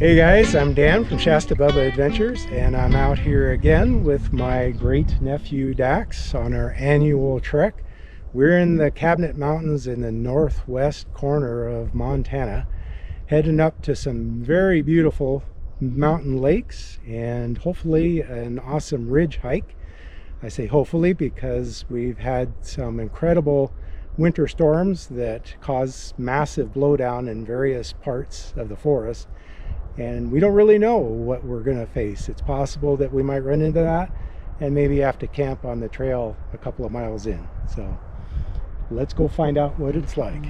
Hey guys, I'm Dan from ShastaBubba Adventures, and I'm out here again with my great nephew Dax on our annual trek. We're in the Cabinet Mountains in the northwest corner of Montana, heading up to some very beautiful mountain lakes and hopefully an awesome ridge hike. I say hopefully because we've had some incredible winter storms that cause massive blowdown in various parts of the forest. And we don't really know what we're going to face. It's possible that we might run into that and maybe have to camp on the trail a couple of miles in. So let's go find out what it's like.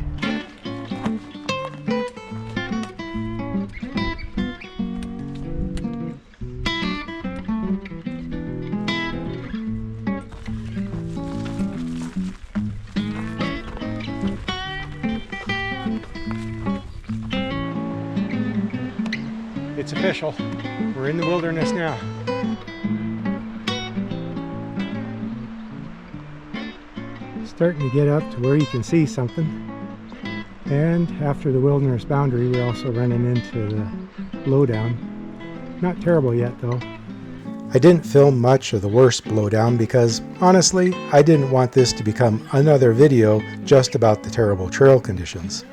It's official. We're in the wilderness now. Starting to get up to where you can see something. And after the wilderness boundary, we're also running into the blowdown. Not terrible yet though. I didn't film much of the worst blowdown because honestly, I didn't want this to become another video just about the terrible trail conditions.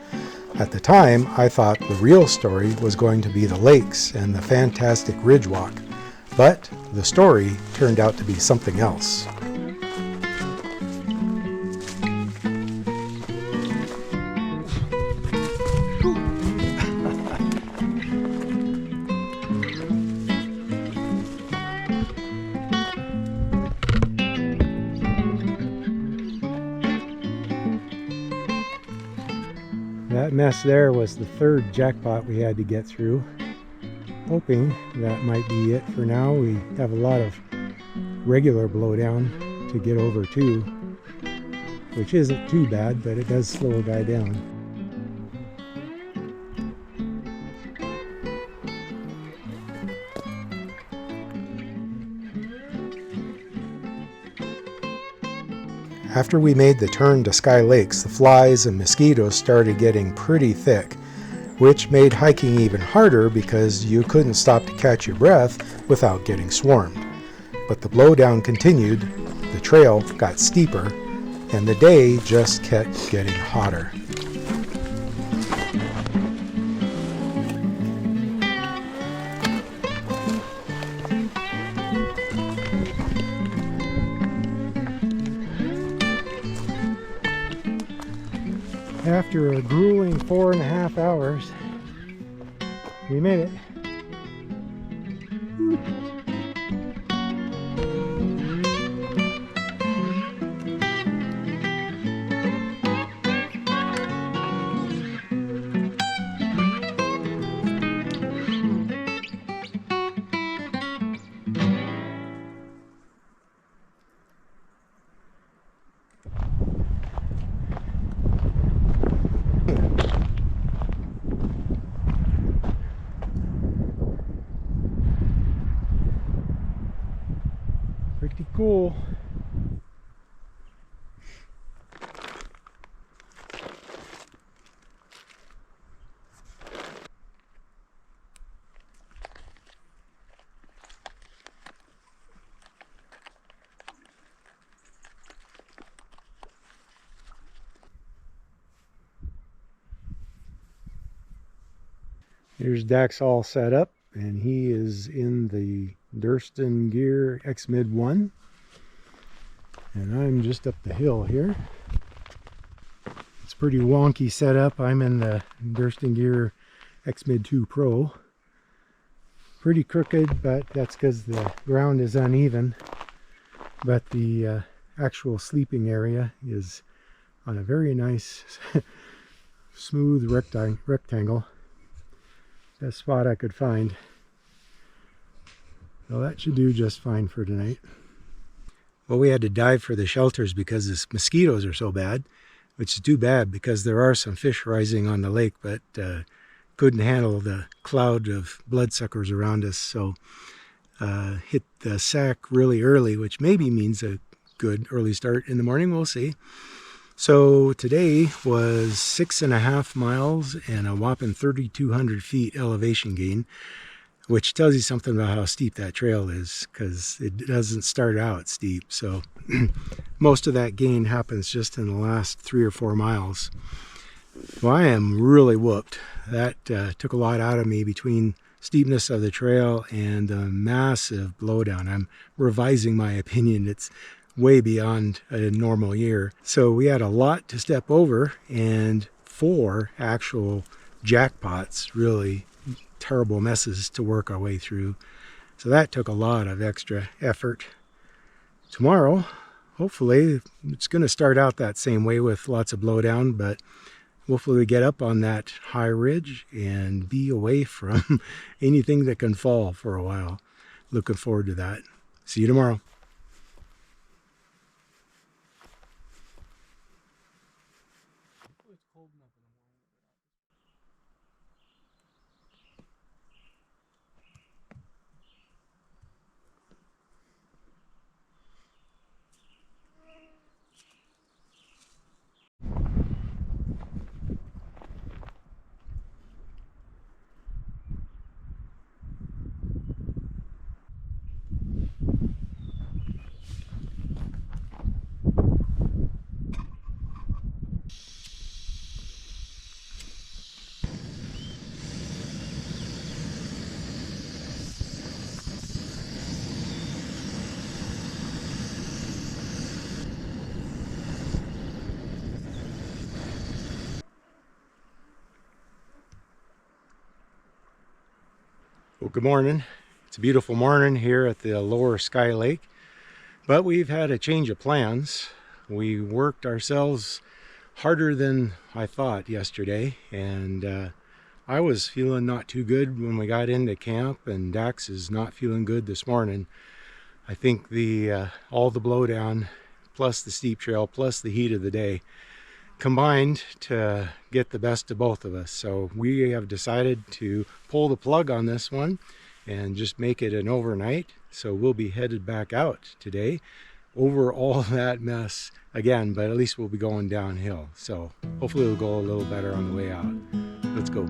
At the time, I thought the real story was going to be the lakes and the fantastic ridge walk, but the story turned out to be something else. That mess there was the third jackpot we had to get through. Hoping that might be it for now. We have a lot of regular blowdown to get over too, which isn't too bad, but it does slow a guy down. After we made the turn to Sky Lakes, the flies and mosquitoes started getting pretty thick, which made hiking even harder because you couldn't stop to catch your breath without getting swarmed. But the blowdown continued, the trail got steeper, and the day just kept getting hotter. After a grueling 4.5 hours, we made it. Pretty cool. Here's Dax all set up, and he is in the Durston Gear X-Mid 1, and I'm just up the hill here. It's pretty wonky setup. I'm in the Durston Gear X-Mid 2 Pro. Pretty crooked, but that's because the ground is uneven, but the actual sleeping area is on a very nice smooth rectangle. Best spot I could find. So that should do just fine for tonight. Well, we had to dive for the shelters because the mosquitoes are so bad, which is too bad because there are some fish rising on the lake, but couldn't handle the cloud of bloodsuckers around us. So hit the sack really early, which maybe means a good early start in the morning. We'll see. So today was 6.5 miles and a whopping 3,200 feet elevation gain, which tells you something about how steep that trail is, because it doesn't start out steep. So most of that gain happens just in the last 3 or 4 miles. Well, I am really whooped. That took a lot out of me between steepness of the trail and the massive blowdown. I'm revising my opinion. It's way beyond a normal year. So we had a lot to step over and 4 actual jackpots, really terrible messes to work our way through. So that took a lot of extra effort. Tomorrow, hopefully, it's going to start out that same way with lots of blowdown, but hopefully we get up on that high ridge and be away from anything that can fall for a while. Looking forward to that. See you tomorrow. Well, good morning. It's a beautiful morning here at the lower Sky Lake, but we've had a change of plans. We worked ourselves harder than I thought yesterday, and I was feeling not too good when we got into camp, and Dax is not feeling good this morning. I think all the blowdown plus the steep trail plus the heat of the day combined to get the best of both of us. So we have decided to pull the plug on this one and just make it an overnight. So we'll be headed back out today over all that mess again, but at least we'll be going downhill. So hopefully it'll go a little better on the way out. Let's go.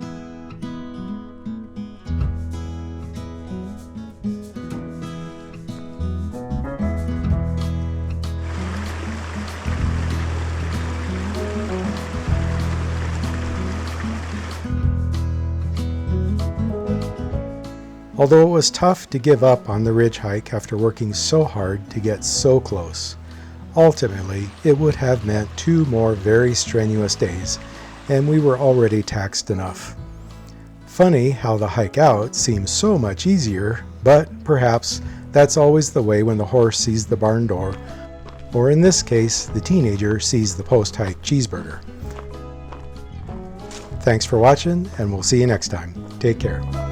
Although it was tough to give up on the ridge hike after working so hard to get so close, ultimately it would have meant 2 more very strenuous days, and we were already taxed enough. Funny how the hike out seems so much easier, but perhaps that's always the way when the horse sees the barn door, or in this case, the teenager sees the post-hike cheeseburger. Thanks for watching, and we'll see you next time. Take care.